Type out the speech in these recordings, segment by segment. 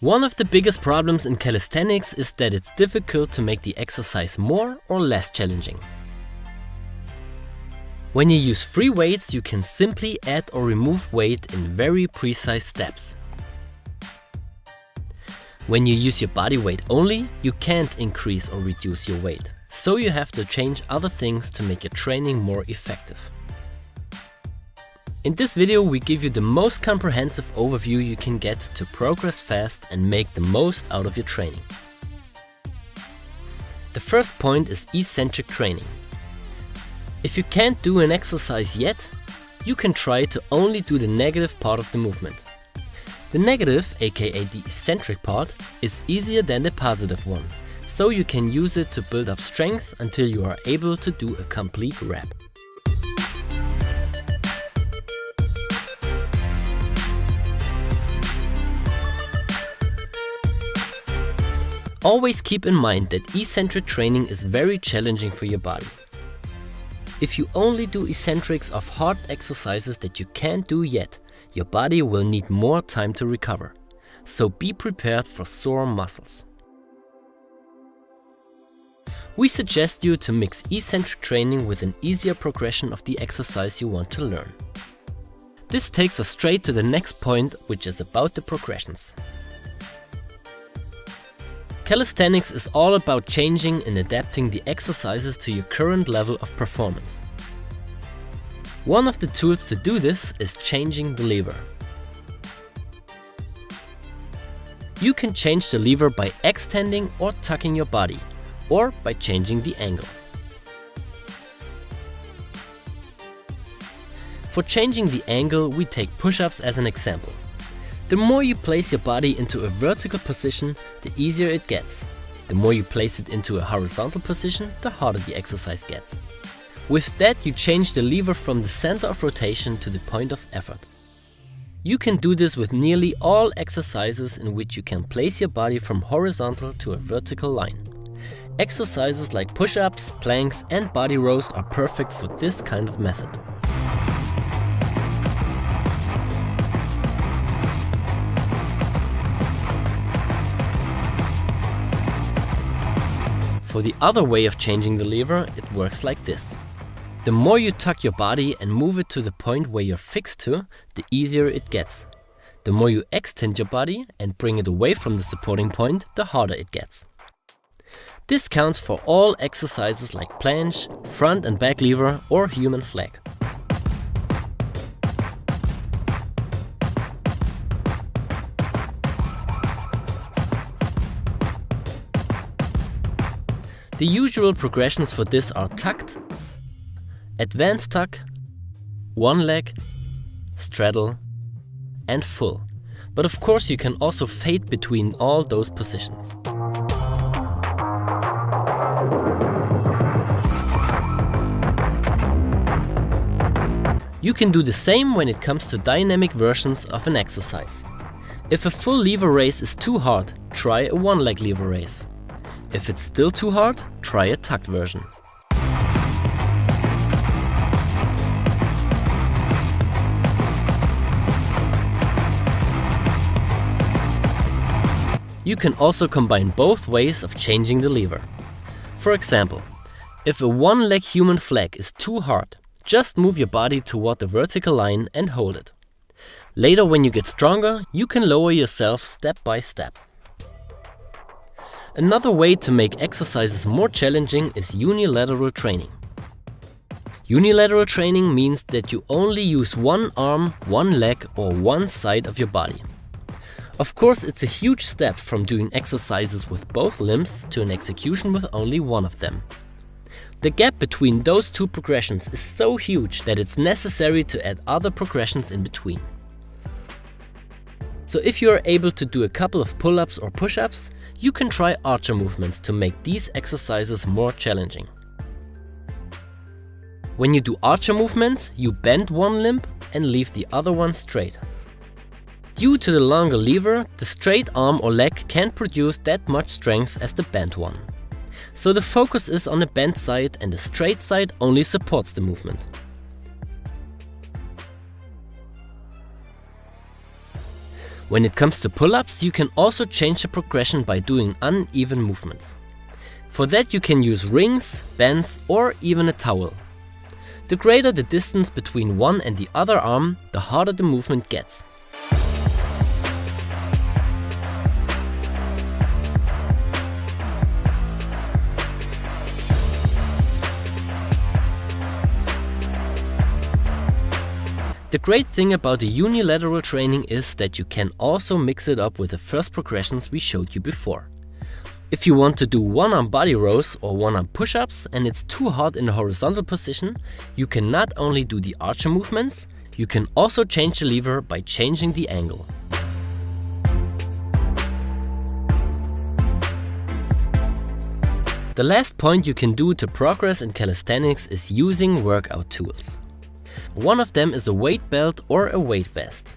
One of the biggest problems in calisthenics is that it's difficult to make the exercise more or less challenging. When you use free weights, you can simply add or remove weight in very precise steps. When you use your body weight only, you can't increase or reduce your weight, so you have to change other things to make your training more effective. In this video we give you the most comprehensive overview you can get to progress fast and make the most out of your training. The first point is eccentric training. If you can't do an exercise yet, you can try to only do the negative part of the movement. The negative, aka the eccentric part, is easier than the positive one, so you can use it to build up strength until you are able to do a complete rep. Always keep in mind that eccentric training is very challenging for your body. If you only do eccentrics of hard exercises that you can't do yet, your body will need more time to recover. So be prepared for sore muscles. We suggest you to mix eccentric training with an easier progression of the exercise you want to learn. This takes us straight to the next point, which is about the progressions. Calisthenics is all about changing and adapting the exercises to your current level of performance. One of the tools to do this is changing the lever. You can change the lever by extending or tucking your body, or by changing the angle. For changing the angle, we take push-ups as an example. The more you place your body into a vertical position, the easier it gets. The more you place it into a horizontal position, the harder the exercise gets. With that, you change the lever from the center of rotation to the point of effort. You can do this with nearly all exercises in which you can place your body from horizontal to a vertical line. Exercises like push-ups, planks and body rows are perfect for this kind of method. For the other way of changing the lever, it works like this. The more you tuck your body and move it to the point where you're fixed to, the easier it gets. The more you extend your body and bring it away from the supporting point, the harder it gets. This counts for all exercises like planche, front and back lever or human flag. The usual progressions for this are tucked, advanced tuck, one leg, straddle and full. But of course you can also fade between all those positions. You can do the same when it comes to dynamic versions of an exercise. If a full lever raise is too hard, try a one leg lever raise. If it's still too hard, try a tucked version. You can also combine both ways of changing the lever. For example, if a one-leg human flag is too hard, just move your body toward the vertical line and hold it. Later, when you get stronger, you can lower yourself step by step. Another way to make exercises more challenging is unilateral training. Unilateral training means that you only use one arm, one leg or one side of your body. Of course, it's a huge step from doing exercises with both limbs to an execution with only one of them. The gap between those two progressions is so huge that it's necessary to add other progressions in between. So if you are able to do a couple of pull-ups or push-ups, you can try archer movements to make these exercises more challenging. When you do archer movements, you bend one limb and leave the other one straight. Due to the longer lever, the straight arm or leg can't produce that much strength as the bent one. So the focus is on the bent side and the straight side only supports the movement. When it comes to pull-ups, you can also change the progression by doing uneven movements. For that you can use rings, bands or even a towel. The greater the distance between one and the other arm, the harder the movement gets. The great thing about the unilateral training is that you can also mix it up with the first progressions we showed you before. If you want to do one-arm body rows or one-arm push-ups and it's too hard in the horizontal position, you can not only do the archer movements, you can also change the lever by changing the angle. The last point you can do to progress in calisthenics is using workout tools. One of them is a weight belt or a weight vest.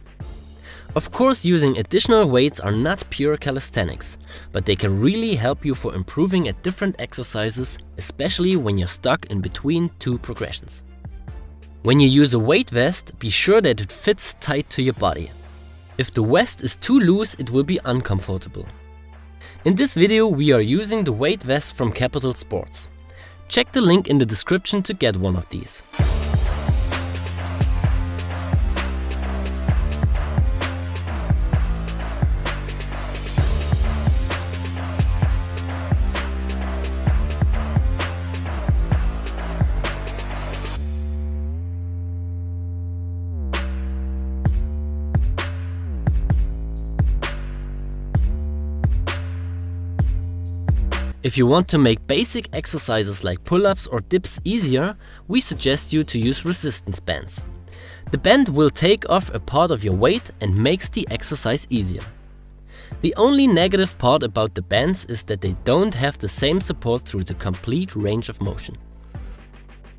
Of course, using additional weights are not pure calisthenics, but they can really help you for improving at different exercises, especially when you're stuck in between two progressions. When you use a weight vest, be sure that it fits tight to your body. If the vest is too loose, it will be uncomfortable. In this video, we are using the weight vest from Capital Sports. Check the link in the description to get one of these. If you want to make basic exercises like pull-ups or dips easier, we suggest you to use resistance bands. The band will take off a part of your weight and makes the exercise easier. The only negative part about the bands is that they don't have the same support through the complete range of motion.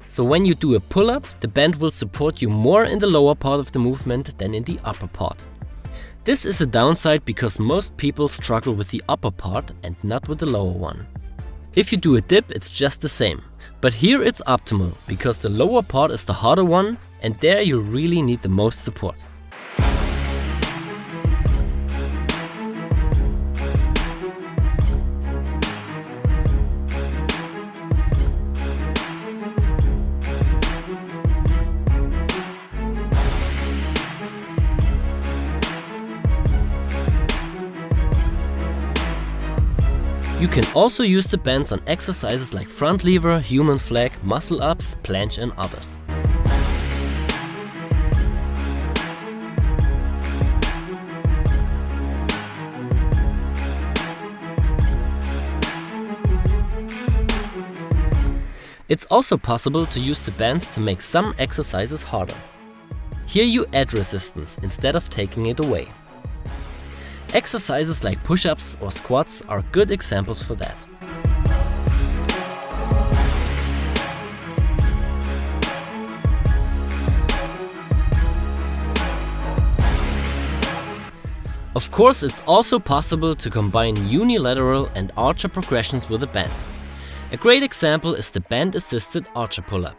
So when you do a pull-up, the band will support you more in the lower part of the movement than in the upper part. This is a downside because most people struggle with the upper part and not with the lower one. If you do a dip, it's just the same, but here it's optimal because the lower part is the harder one and there you really need the most support. You can also use the bands on exercises like front lever, human flag, muscle ups, planche and others. It's also possible to use the bands to make some exercises harder. Here you add resistance instead of taking it away. Exercises like push-ups or squats are good examples for that. Of course, it's also possible to combine unilateral and archer progressions with a band. A great example is the band-assisted archer pull-up.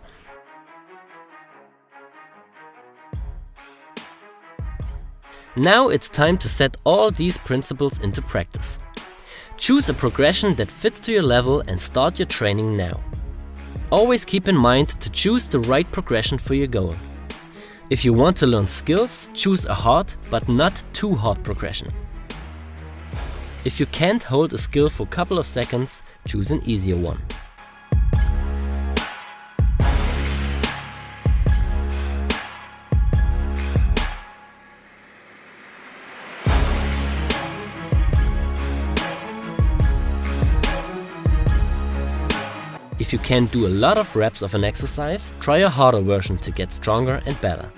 Now it's time to set all these principles into practice. Choose a progression that fits to your level and start your training now. Always keep in mind to choose the right progression for your goal. If you want to learn skills, choose a hard but not too hard progression. If you can't hold a skill for a couple of seconds, choose an easier one. If you can't do a lot of reps of an exercise, try a harder version to get stronger and better.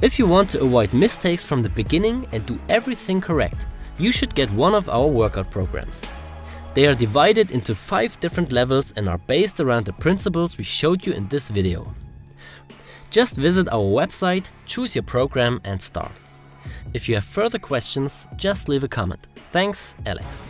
If you want to avoid mistakes from the beginning and do everything correct, you should get one of our workout programs. They are divided into 5 different levels and are based around the principles we showed you in this video. Just visit our website, choose your program and start. If you have further questions, just leave a comment. Thanks, Alex.